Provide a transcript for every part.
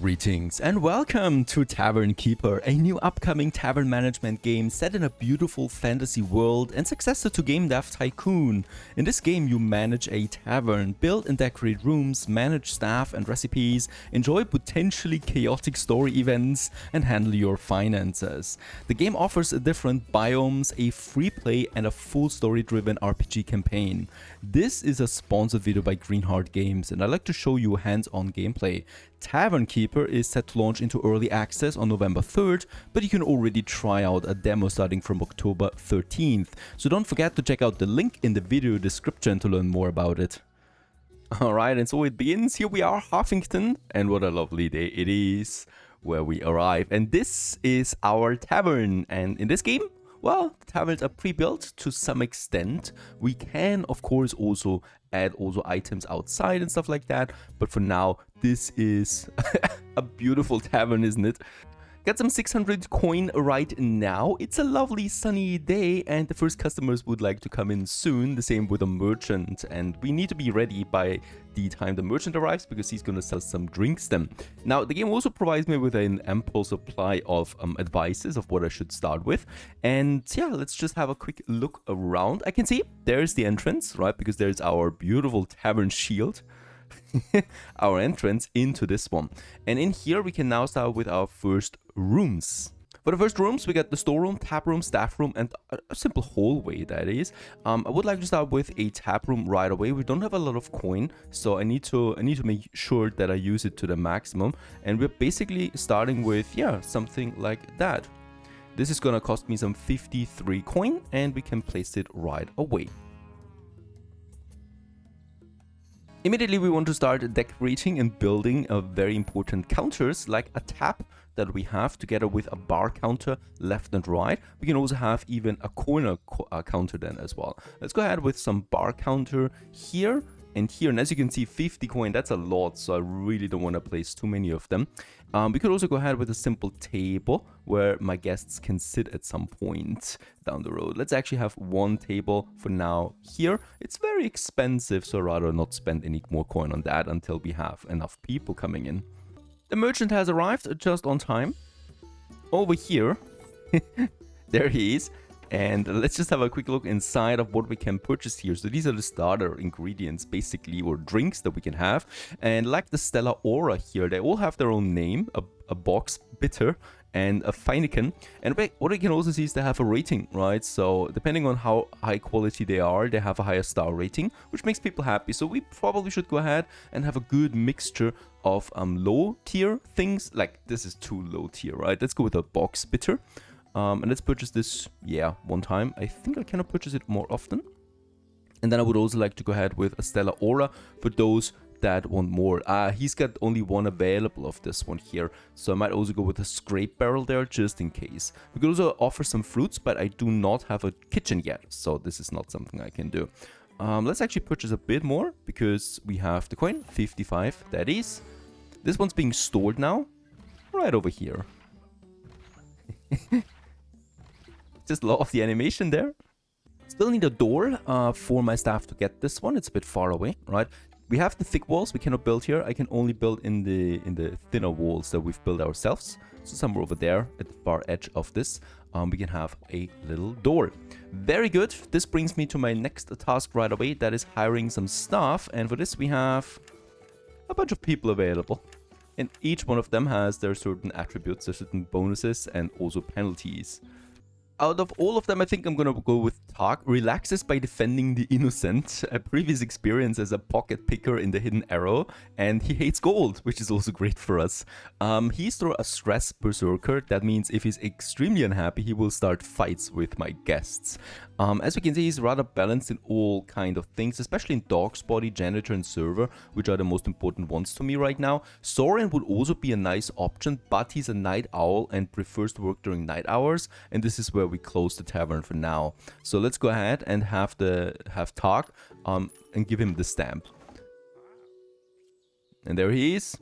Greetings and welcome to Tavern Keeper, a new upcoming tavern management game set in a beautiful fantasy world and successor to Game Dev Tycoon. In this game you manage a tavern, build and decorate rooms, manage staff and recipes, enjoy potentially chaotic story events and handle your finances. The game offers different biomes, a free play and a full story driven RPG campaign. This is a sponsored video by Greenheart Games and I'd like to show you hands-on gameplay. Tavern Keeper is set to launch into early access on November 3rd, but you can already try out a demo starting from October 13th. So don't forget to check out the link in the video description to learn more about it. Alright, and so it begins. Here we are, Huffington, and what a lovely day it is where we arrive. And this is our tavern, and in this game, well, the taverns are pre-built to some extent. We can, of course, also add items outside and stuff like that. But for now, this is a beautiful tavern, isn't it? Got some 600 coin right now. It's a lovely sunny day and the first customers would like to come in soon. The same with a merchant, and we need to be ready by the time the merchant arrives because he's going to sell some drinks then. Now the game also provides me with an ample supply of advices of what I should start with. And yeah, let's just have a quick look around. I can see there's the entrance, right? Because there's our beautiful tavern shield. Our entrance into this one, and in here we can now start with our first rooms. For the first rooms we got the storeroom, tap room, staff room and a simple hallway, that is. I would like to start with a tap room right away. We don't have a lot of coin, so I need to make sure that I use it to the maximum, and we're basically starting with something like that. This is gonna cost me some 53 coin and we can place it right away. Immediately we want to start decorating and building very important counters like a tap that we have together with a bar counter left and right. We can also have even a corner counter then as well. Let's go ahead with some bar counter here and here, and as you can see 50 coin, that's a lot, so I really don't want to place too many of them. We could also go ahead with a simple table where my guests can sit at some point down the road. Let's actually have one table for now here. It's very expensive, so I'd rather not spend any more coin on that until we have enough people coming in. The merchant has arrived just on time. Over here, there he is. And let's just have a quick look inside of what we can purchase here. So these are the starter ingredients, basically, or drinks that we can have. And like the Stellar Aura here, they all have their own name, a box bitter and a Feineken. And what I can also see is they have a rating, right? So depending on how high quality they are, they have a higher star rating, which makes people happy. So we probably should go ahead and have a good mixture of low tier things. Like this is too low tier, right? Let's go with a box bitter. And let's purchase this, one time. I think I cannot purchase it more often. And then I would also like to go ahead with a Stellar Aura for those that want more. He's got only one available of this one here. So I might also go with a scrape barrel there just in case. We could also offer some fruits, but I do not have a kitchen yet. So this is not something I can do. Let's actually purchase a bit more because we have the coin, 55, that is. This one's being stored now, right over here. Just love the animation there. Still need a door for my staff to get this one. It's a bit far away, right? We have the thick walls we cannot build here. I can only build in the thinner walls that we've built ourselves. So somewhere over there at the far edge of this, we can have a little door. Very good. This brings me to my next task right away. That is hiring some staff. And for this we have a bunch of people available. And each one of them has their certain attributes, their certain bonuses and also penalties. Out of all of them, I think I'm gonna go with Talk. Relaxes by defending the innocent. A previous experience as a pocket picker in the Hidden Arrow. And he hates gold, which is also great for us. He's through a stress berserker. That means if he's extremely unhappy, he will start fights with my guests. As we can see, he's rather balanced in all kind of things, especially in Dog's Body, Janitor and Server, which are the most important ones to me right now. Soren would also be a nice option, but he's a night owl and prefers to work during night hours. And this is where we close the tavern for now. So let's go ahead and have Talk and give him the stamp. And there he is.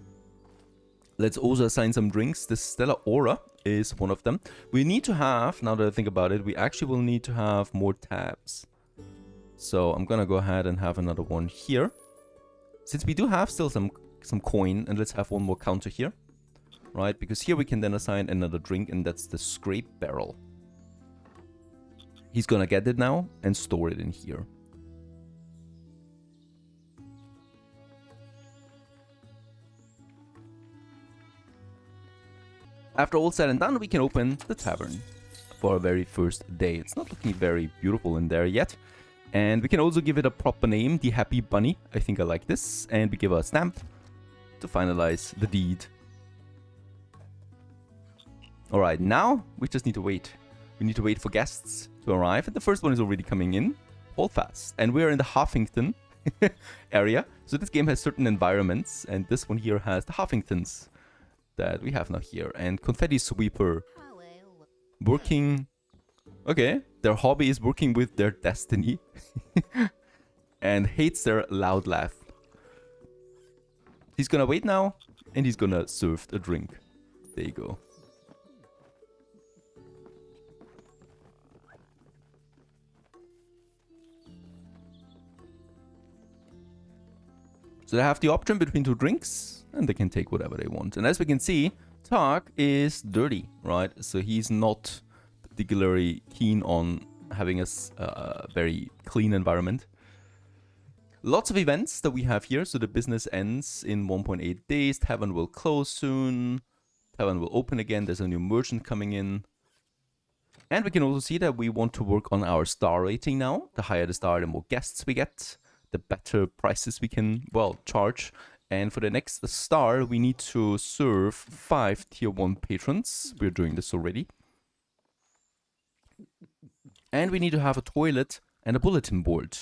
Let's also assign some drinks. The Stellar Aura is one of them. We need to have, now that I think about it, we actually will need to have more tabs. So I'm gonna go ahead and have another one here. Since we do have still some coin, and let's have one more counter here. right? Because here we can then assign another drink, and that's the scrape barrel. He's gonna get it now and store it in here. After all said and done, we can open the tavern for our very first day. It's not looking very beautiful in there yet. And we can also give it a proper name, the Happy Bunny. I think I like this. And we give a stamp to finalize the deed. Alright, now we just need to wait. We need to wait for guests to arrive. And the first one is already coming in. Hold fast. And we're in the Huffington area. So this game has certain environments. And this one here has the Huffingtons that we have now here. And Confetti Sweeper working. Okay, their hobby is working with their destiny. And hates their loud laugh. He's gonna wait now, and he's gonna serve a drink. There you go. So they have the option between two drinks, and they can take whatever they want. And as we can see, Tark is dirty, right? So he's not particularly keen on having a very clean environment. Lots of events that we have here. So the business ends in 1.8 days. Tavern will close soon. Tavern will open again. There's a new merchant coming in. And we can also see that we want to work on our star rating now. The higher the star, the more guests we get. The better prices we can, well, charge. And for the next star, we need to serve 5 tier 1 patrons. We're doing this already. And we need to have a toilet and a bulletin board.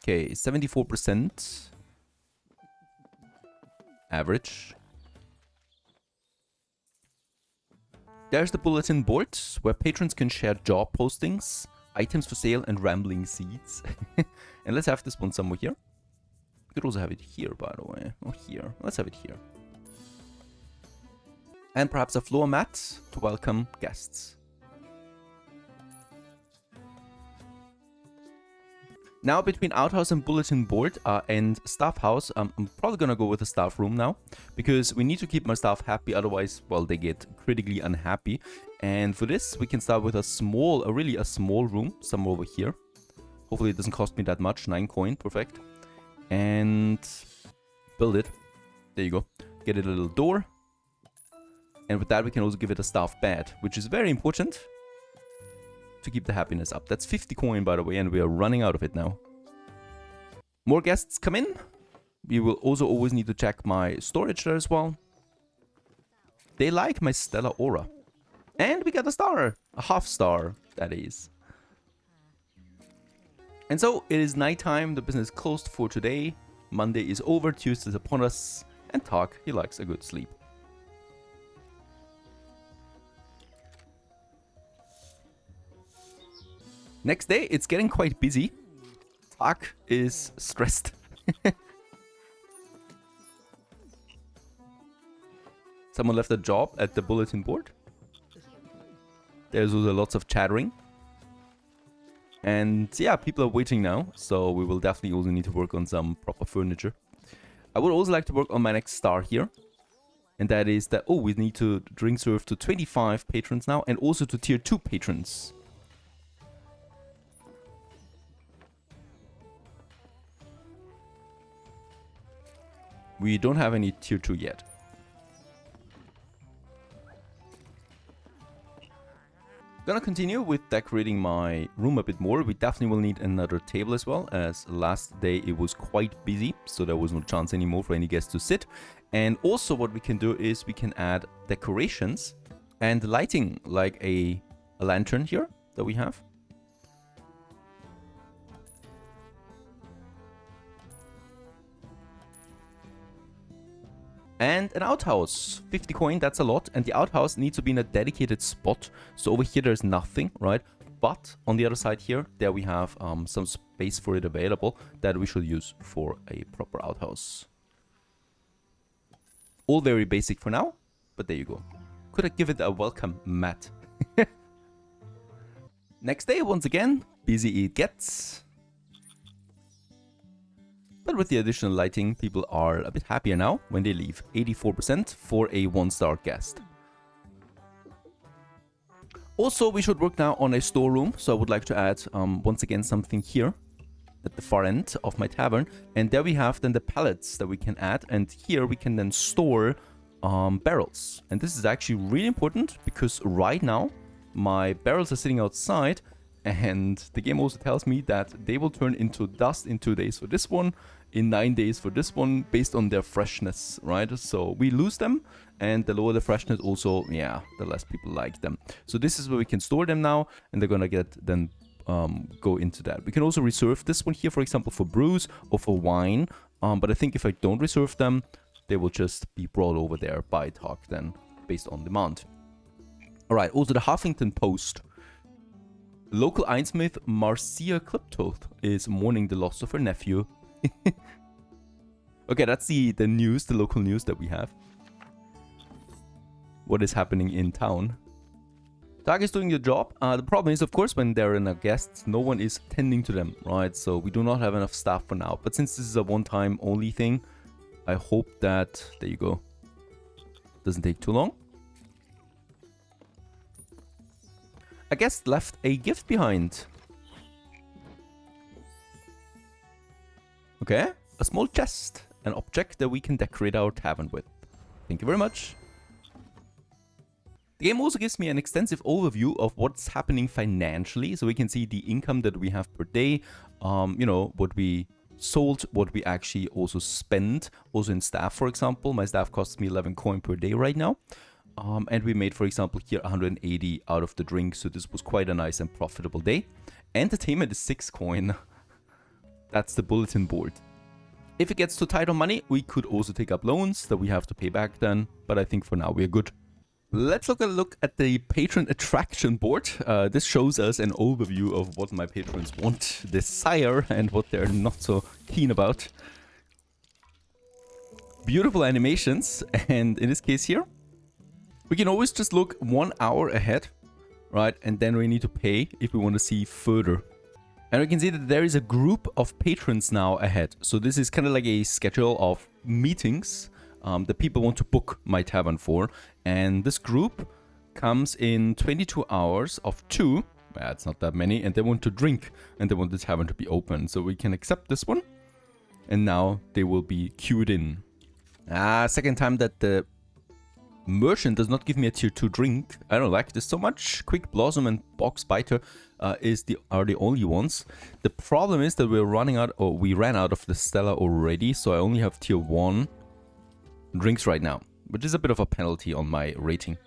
Okay, 74%. Average. There's the bulletin board, where patrons can share job postings, items for sale, and rambling seeds. And let's have this one somewhere here. We could also have it here, by the way. Or here. Let's have it here. And perhaps a floor mat to welcome guests. Now, between outhouse and bulletin board and staff house, I'm probably gonna go with the staff room now, because we need to keep my staff happy, otherwise, well, they get critically unhappy. And for this, we can start with a really small room, somewhere over here. Hopefully it doesn't cost me that much, 9 coin, perfect. And build it. There you go. Get it a little door. And with that, we can also give it a staff bed, which is very important to keep the happiness up. That's 50 coin, by the way, and we are running out of it now. More guests come in. We will also always need to check my storage there as well. They like my stellar aura. And we got a star. A half star, that is. And so, it is nighttime. The business is closed for today. Monday is over. Tuesday is upon us. And Tark, he likes a good sleep. Next day, it's getting quite busy. Tark is stressed. Someone left a job at the bulletin board. There's also lots of chattering. And yeah, people are waiting now. So we will definitely also need to work on some proper furniture. I would also like to work on my next star here. And that is that, oh, we need to drink serve to 25 patrons now. And also to tier 2 patrons. We don't have any tier 2 yet. Gonna continue with decorating my room a bit more. We definitely will need another table as well, as last day it was quite busy, so there was no chance anymore for any guests to sit. And also what we can do is we can add decorations and lighting, like a lantern here that we have. And an outhouse, 50 coin, that's a lot. And the outhouse needs to be in a dedicated spot. So over here there's nothing, right? But on the other side here, there we have some space for it available that we should use for a proper outhouse. All very basic for now, but there you go. Could I give it a welcome mat? Next day, once again, busy it gets. But with the additional lighting, people are a bit happier now when they leave. 84% for a 1-star guest. Also, we should work now on a storeroom. So I would like to add, once again, something here at the far end of my tavern. And there we have then the pallets that we can add. And here we can then store barrels. And this is actually really important because right now my barrels are sitting outside. And the game also tells me that they will turn into dust in 2 days for this one, in 9 days for this one, based on their freshness, right? So we lose them, and the lower the freshness also, yeah, the less people like them. So this is where we can store them now, and they're gonna get then go into that. We can also reserve this one here, for example, for brews or for wine. But I think if I don't reserve them, they will just be brought over there by talk then, based on demand. All right, also the Huffington Post. Local Ironsmith Marcia Cliptoth is mourning the loss of her nephew. Okay, that's the news, the local news that we have. What is happening in town? Tag is doing your job. The problem is, of course, when there are no guests, no one is tending to them, right? So we do not have enough staff for now. But since this is a one-time only thing, I hope that, there you go, doesn't take too long. A guest left a gift behind. Okay, a small chest, an object that we can decorate our tavern with. Thank you very much. The game also gives me an extensive overview of what's happening financially, so we can see the income that we have per day, you know, what we sold, what we actually also spend, also in staff, for example. My staff costs me 11 coin per day right now. And we made, for example, here 180 out of the drink, so this was quite a nice and profitable day. Entertainment is 6 coin. That's the bulletin board. If it gets too tight on money, we could also take up loans that we have to pay back then, but I think for now we're good. Let's look at the patron attraction board. This shows us an overview of what my patrons want, desire, and what they're not so keen about. Beautiful animations, and in this case here, we can always just look 1 hour ahead, right? And then we need to pay if we want to see further. And we can see that there is a group of patrons now ahead. So this is kind of like a schedule of meetings that people want to book my tavern for. And this group comes in 22 hours of 2. It's not that many. And they want to drink and they want the tavern to be open. So we can accept this one. And now they will be queued in. Second time that the merchant does not give me a tier 2 drink. I don't like this so much. Quick Blossom and Box Biter are the only ones. The problem is that we ran out of the Stella already, so I only have tier 1 drinks right now, which is a bit of a penalty on my rating.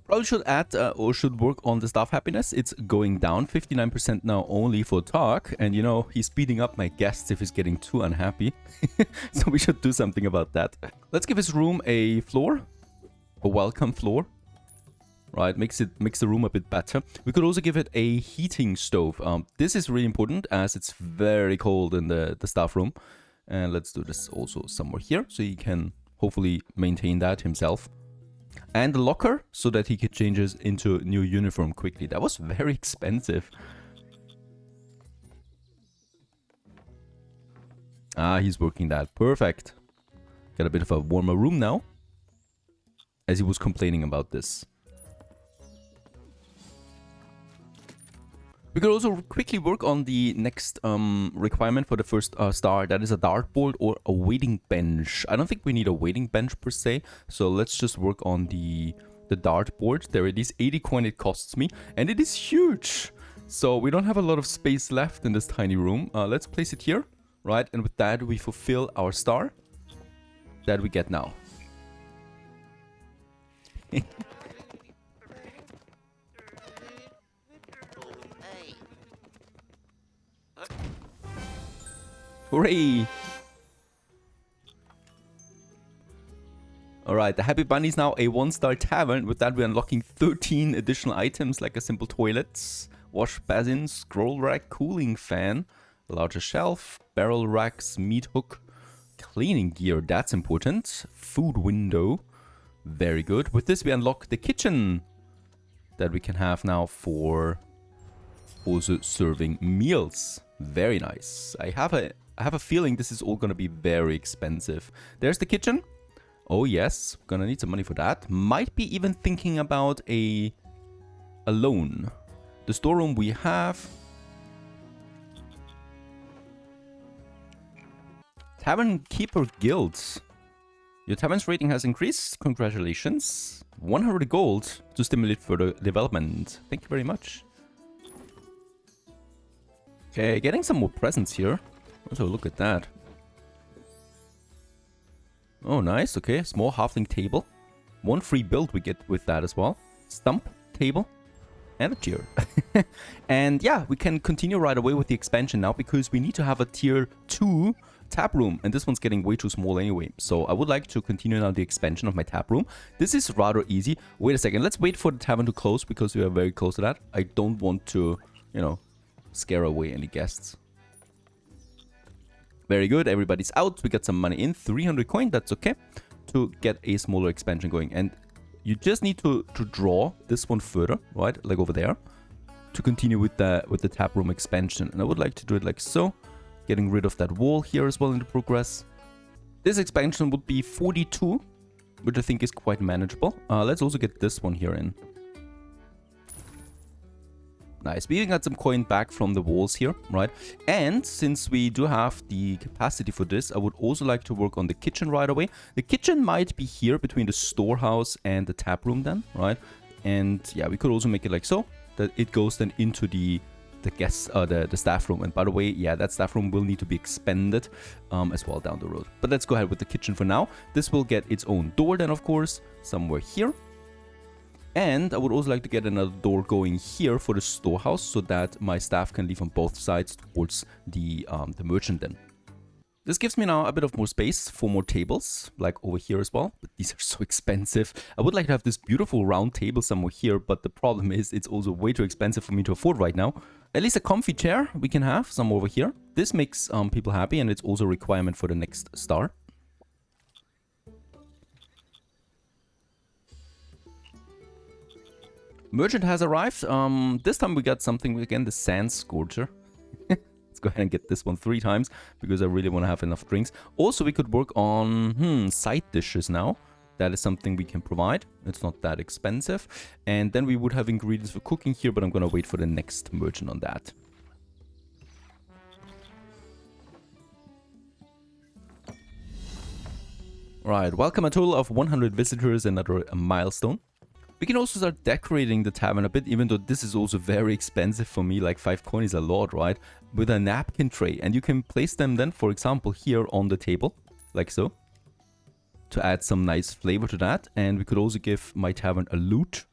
Probably should add or should work on the staff happiness. It's going down 59% now only for talk, and you know, he's speeding up my guests if he's getting too unhappy. So we should do something about that. Let's give his room a floor. A welcome floor, right? Makes the room a bit better. We could also give it a heating stove. This is really important as it's very cold in the staff room. And let's do this also somewhere here, so he can hopefully maintain that himself. And the locker, so that he could change his into new uniform quickly. That was very expensive. He's working that. Perfect. Got a bit of a warmer room now, as he was complaining about this. We could also quickly work on the next requirement for the first star. That is a dartboard or a waiting bench. I don't think we need a waiting bench per se. So let's just work on the dartboard. There it is, 80 coin it costs me. And it is huge. So we don't have a lot of space left in this tiny room. Let's place it here, right? And with that, we fulfill our star that we get now. Hooray! Alright, the Happy Bunny is now a 1-star tavern. With that, we're unlocking 13 additional items like a simple toilet, wash basin, scroll rack, cooling fan, larger shelf, barrel racks, meat hook, cleaning gear, that's important, food window. Very good. With this, we unlock the kitchen that we can have now for also serving meals. Very nice. I have a I have a feeling this is all gonna be very expensive. There's the kitchen. Oh yes, gonna need some money for that. Might be even thinking about a loan. The storeroom we have. Tavern Keeper Guilds. Your tavern's rating has increased. Congratulations. 100 gold to stimulate further development. Thank you very much. Okay, getting some more presents here. Let's have a look at that. Oh, nice. Okay, small halfling table. One free build we get with that as well. Stump table. And a chair. And yeah, we can continue right away with the expansion now because we need to have a tier 2 tap room. And this one's getting way too small anyway. So I would like to continue now the expansion of my tap room. This is rather easy. Wait a second. Let's wait for the tavern to close because we are very close to that. I don't want to, you know, scare away any guests. Very good. Everybody's out. We got some money in. 300 coin. That's okay. To get a smaller expansion going. And you just need to draw this one further, right? Like over there. To continue with the tap room expansion. And I would like to do it like so. Getting rid of that wall here as well in the progress. This expansion would be 42. Which I think is quite manageable. Let's also get this one here in. Nice. We even got some coin back from the walls here, right? And since we do have the capacity for this, I would also like to work on the kitchen right away. The kitchen might be here between the storehouse and the tap room then, right? And yeah, we could also make it like so, that it goes then into the guest, the staff room. And by the way, yeah, that staff room will need to be expanded as well down the road. But let's go ahead with the kitchen for now. This will get its own door then, of course, somewhere here. And I would also like to get another door going here for the storehouse so that my staff can leave on both sides towards the merchant then. This gives me now a bit of more space for more tables, like over here as well. But these are so expensive. I would like to have this beautiful round table somewhere here, but the problem is it's also way too expensive for me to afford right now. At least a comfy chair we can have, some over here. This makes people happy and it's also a requirement for the next star. Merchant has arrived. This time we got something again, the Sand Scourger. Let's go ahead and get this one 3 times because I really want to have enough drinks. Also, we could work on side dishes now. That is something we can provide. It's not that expensive. And then we would have ingredients for cooking here, but I'm going to wait for the next merchant on that. Right, welcome a total of 100 visitors, another milestone. We can also start decorating the tavern a bit, even though this is also very expensive for me, like 5 coin is a lot, right? With a napkin tray. And you can place them then, for example, here on the table, like so. To add some nice flavor to that. And we could also give my tavern a loot,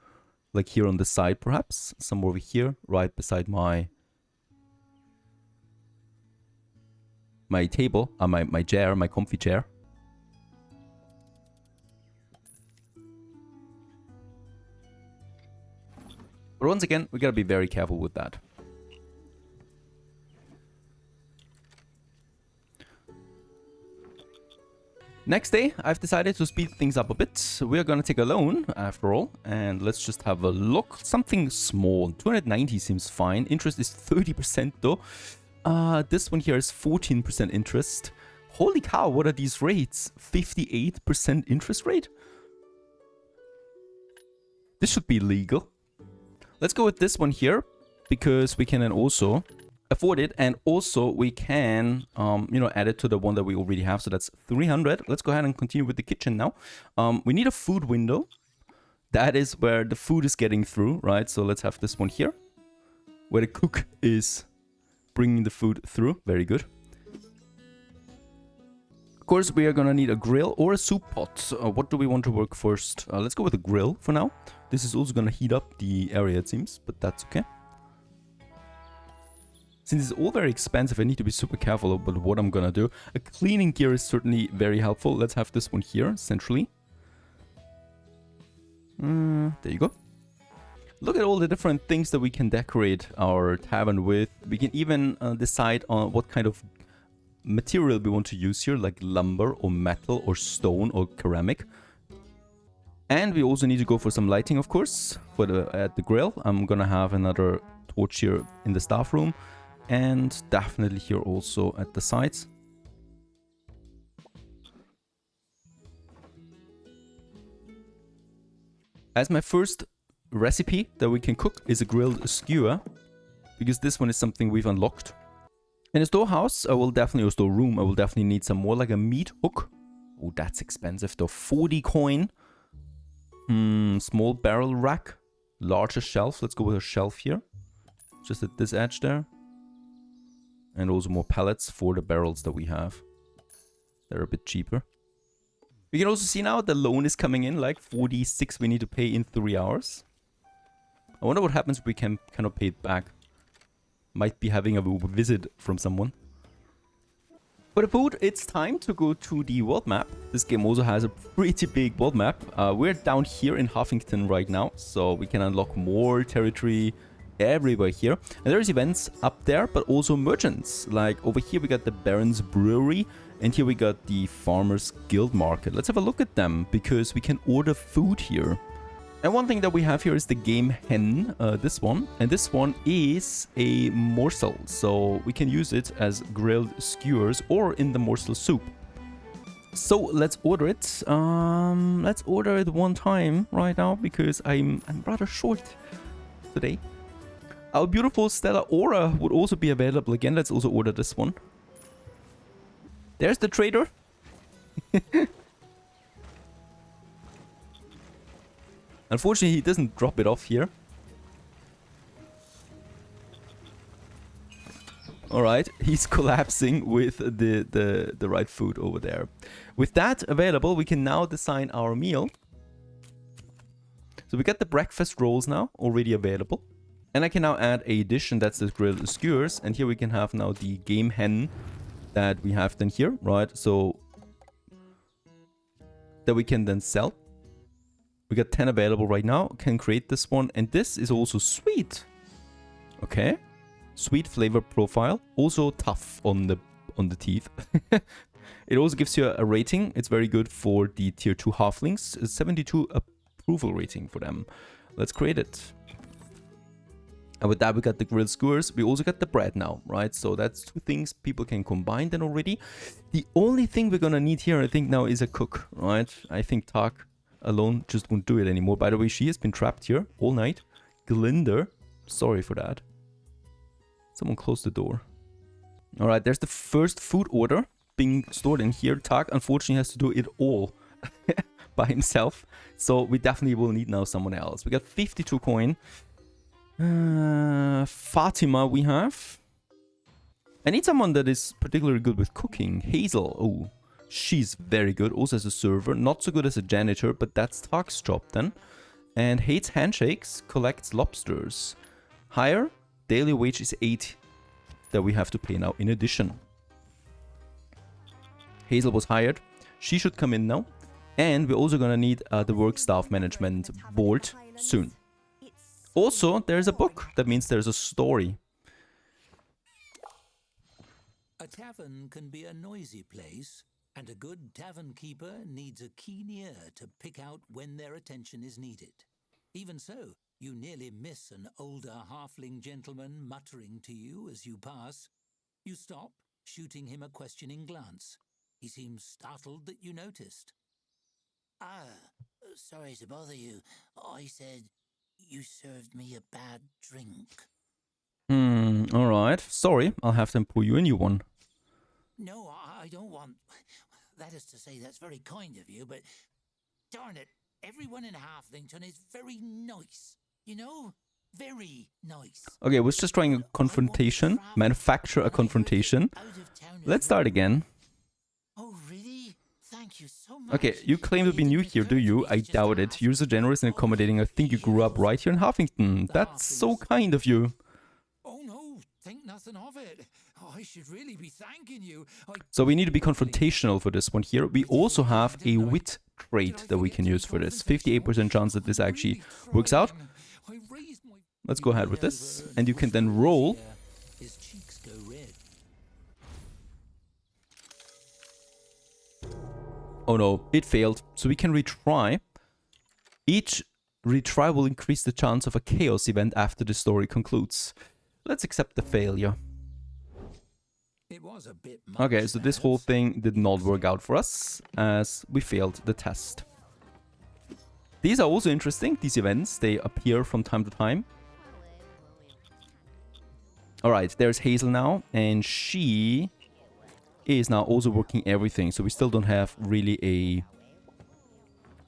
like here on the side perhaps. Somewhere over here, right beside my table, my chair, my comfy chair. But once again, we gotta be very careful with that. Next day, I've decided to speed things up a bit. We're gonna take a loan, after all, and let's just have a look. Something small. 290 seems fine. Interest is 30% though. This one here is 14% interest. Holy cow, what are these rates? 58% interest rate? This should be legal. Let's go with this one here, because we can then also afford it, and also we can, you know, add it to the one that we already have. So that's 300. Let's go ahead and continue with the kitchen now. We need a food window. That is where the food is getting through, right? So let's have this one here, where the cook is bringing the food through. Very good. Of course, we are gonna need a grill or a soup pot. What do we want to work first? Let's go with a grill for now. This is also gonna heat up the area, it seems, but that's okay. Since it's all very expensive, I need to be super careful about what I'm gonna do. A cleaning gear is certainly very helpful. Let's have this one here, centrally. There you go. Look at all the different things that we can decorate our tavern with. We can even decide on what kind of material we want to use here, like lumber or metal or stone or ceramic. And we also need to go for some lighting, of course, for at the grill. I'm gonna have another torch here in the staff room, and definitely here also at the sides. As my first recipe that we can cook is a grilled skewer, because this one is something we've unlocked. In a storehouse, or storeroom, I will definitely need some more, like a meat hook. Oh, that's expensive though. 40 coin. Small barrel rack. Larger shelf. Let's go with a shelf here. Just at this edge there. And also more pallets for the barrels that we have. They're a bit cheaper. We can also see now the loan is coming in, like 46 we need to pay in 3 hours. I wonder what happens if we can kind of pay it back. Might be having a visit from someone. For the food, it's time to go to the world map. This game also has a pretty big world map. We're down here in Huffington right now, so we can unlock more territory everywhere here. And there's events up there, but also merchants. Like over here we got the Baron's Brewery, and here we got the Farmers Guild Market. Let's have a look at them, because we can order food here. And one thing that we have here is the game hen, this one. And this one is a morsel, so we can use it as grilled skewers or in the morsel soup. So let's order it. Let's order it one time right now, because I'm rather short today. Our beautiful Stella Aura would also be available again. Let's also order this one. There's the trader. Unfortunately, he doesn't drop it off here. Alright, he's collapsing with the right food over there. With that available, we can now design our meal. So we got the breakfast rolls now already available. And I can now add a dish, and that's the grilled skewers. And here we can have now the game hen that we have then here, right? So that we can then sell. We got 10 available right now. Can create this one. And this is also sweet. Okay. Sweet flavor profile. Also tough on the teeth. It also gives you a rating. It's very good for the tier 2 halflings. It's 72 approval rating for them. Let's create it. And with that, we got the grilled skewers. We also got the bread now, right? So that's 2 things people can combine then already. The only thing we're gonna need here, I think now, is a cook, right? I think Tak alone just won't do it anymore. By the way, she has been trapped here all night. Glinda, sorry for that. Someone close the door. All right, there's the first food order being stored in here. Tak unfortunately has to do it all by himself. So we definitely will need now someone else. We got 52 coin. Fatima we have. I need someone that is particularly good with cooking. Hazel, oh, she's very good. Also as a server, not so good as a janitor, but that's Tak's job then. And hates handshakes, collects lobsters. Higher, daily wage is 8 that we have to pay now in addition. Hazel was hired. She should come in now. And we're also gonna need the work staff management board soon. Also, there's a book. That means there's a story. A tavern can be a noisy place, and a good tavern keeper needs a keen ear to pick out when their attention is needed. Even so, you nearly miss an older halfling gentleman muttering to you as you pass. You stop, shooting him a questioning glance. He seems startled that you noticed. Sorry to bother you. I said you served me a bad drink. Alright. Sorry, I'll have them pour you a new one. No, I don't want... That is to say, that's very kind of you, but... Darn it, everyone in Halflington is very nice. You know? Very nice. Okay, I was just trying a confrontation. Manufacture a confrontation. Let's start again. Oh, really? Thank you so much. Okay, you claim to be new here, do you? I doubt it. You're so generous and accommodating. I think you grew up right here in Huffington. That's so kind of you. Oh no, think nothing of it. I should really be thanking you. So we need to be confrontational for this one here. We also have a wit trait that we can use for this. 58% chance that this actually works out. Let's go ahead with this. And you can then roll. His cheeks go red. Oh no, it failed. So we can retry. Each retry will increase the chance of a chaos event after the story concludes. Let's accept the failure. It was a bit much, Okay, so this whole thing did not work out for us as we failed the test. These are also interesting, these events. They appear from time to time. Alright, there's Hazel now, and she is now also working everything. So we still don't have really a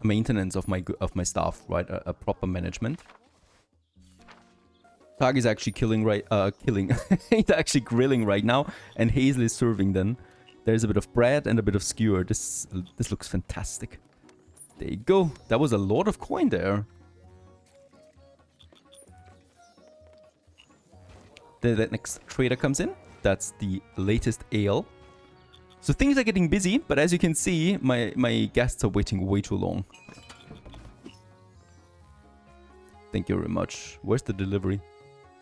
maintenance of my staff, right? A proper management. Tag is actually he's actually grilling right now, and Hazel is serving then. There's a bit of bread and a bit of skewer. This looks fantastic. There you go. That was a lot of coin there. The next trader comes in. That's the latest ale. So things are getting busy, but as you can see, my guests are waiting way too long. Thank you very much. Where's the delivery?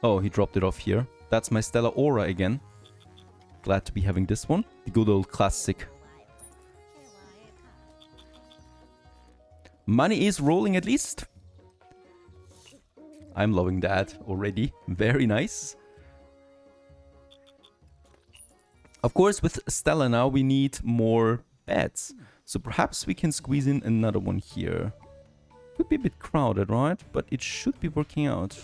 Oh, he dropped it off here. That's my Stellar Aura again. Glad to be having this one. The good old classic. Money is rolling at least. I'm loving that already. Very nice. Of course, with Stella now, we need more beds. So perhaps we can squeeze in another one here. Could be a bit crowded, right? But it should be working out.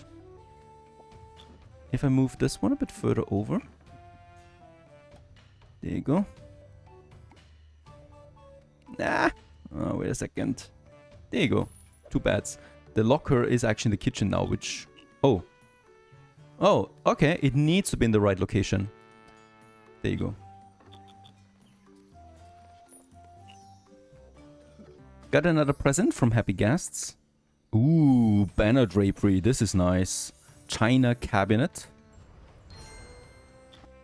If I move this one a bit further over. There you go. Nah. Oh, wait a second. There you go. 2 beds. The locker is actually in the kitchen now, which... Oh. Oh, okay. It needs to be in the right location. There you go. Got another present from happy guests. Ooh, banner drapery. This is nice. China cabinet.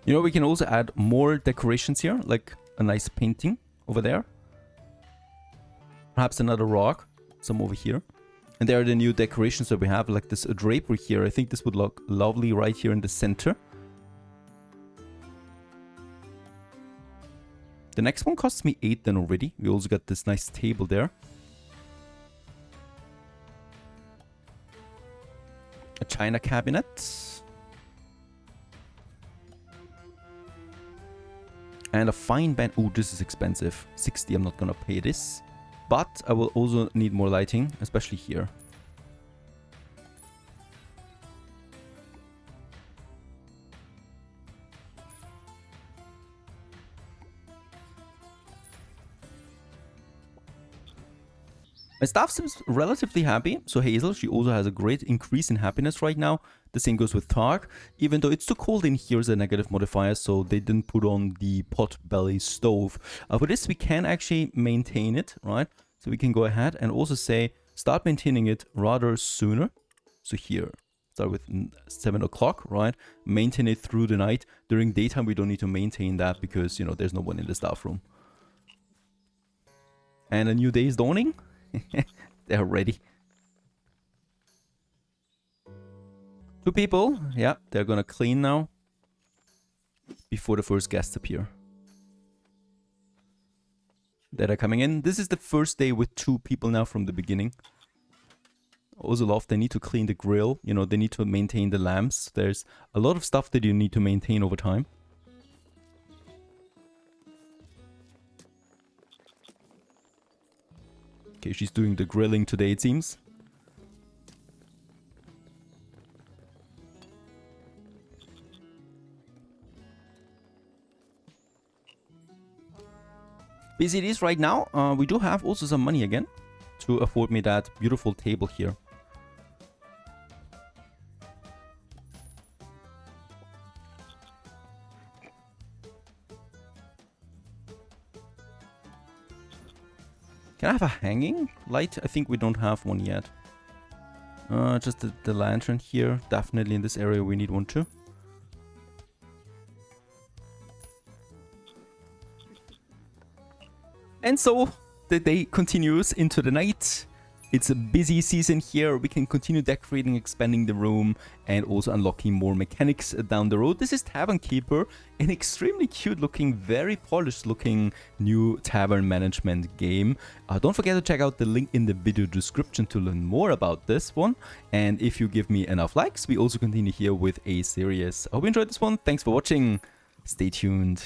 You know, we can also add more decorations here, like a nice painting over there. Perhaps another rock. Some over here. And there are the new decorations that we have, like this drapery here. I think this would look lovely right here in the center. The next one costs me 8 then already. We also got this nice table there. A china cabinet. And a fine band. Oh, this is expensive. 60, I'm not gonna pay this. But I will also need more lighting, especially here. My staff seems relatively happy. So Hazel, she also has a great increase in happiness right now. The same goes with Tark. Even though it's too cold in here as a negative modifier, so they didn't put on the pot belly stove. For this, we can actually maintain it, right? So we can go ahead and also say, start maintaining it rather sooner. So here, start with 7 o'clock, right? Maintain it through the night. During daytime, we don't need to maintain that because, you know, there's no one in the staff room. And a new day is dawning. They're ready. 2 people. Yeah, they're gonna clean now. Before the first guests appear. That are coming in. This is the first day with 2 people now from the beginning. Also love, they need to clean the grill. You know, they need to maintain the lamps. There's a lot of stuff that you need to maintain over time. Okay, she's doing the grilling today, it seems. Busy it is right now. We do have also some money again to afford me that beautiful table here. Can I have a hanging light? I think we don't have one yet. Just the lantern here. Definitely in this area we need one too. And so the day continues into the night. It's a busy season here. We can continue decorating, expanding the room, and also unlocking more mechanics down the road. This is Tavern Keeper, an extremely cute looking, very polished looking new tavern management game. Don't forget to check out the link in the video description to learn more about this one. And if you give me enough likes, we also continue here with a series. I hope you enjoyed this one. Thanks for watching. Stay tuned.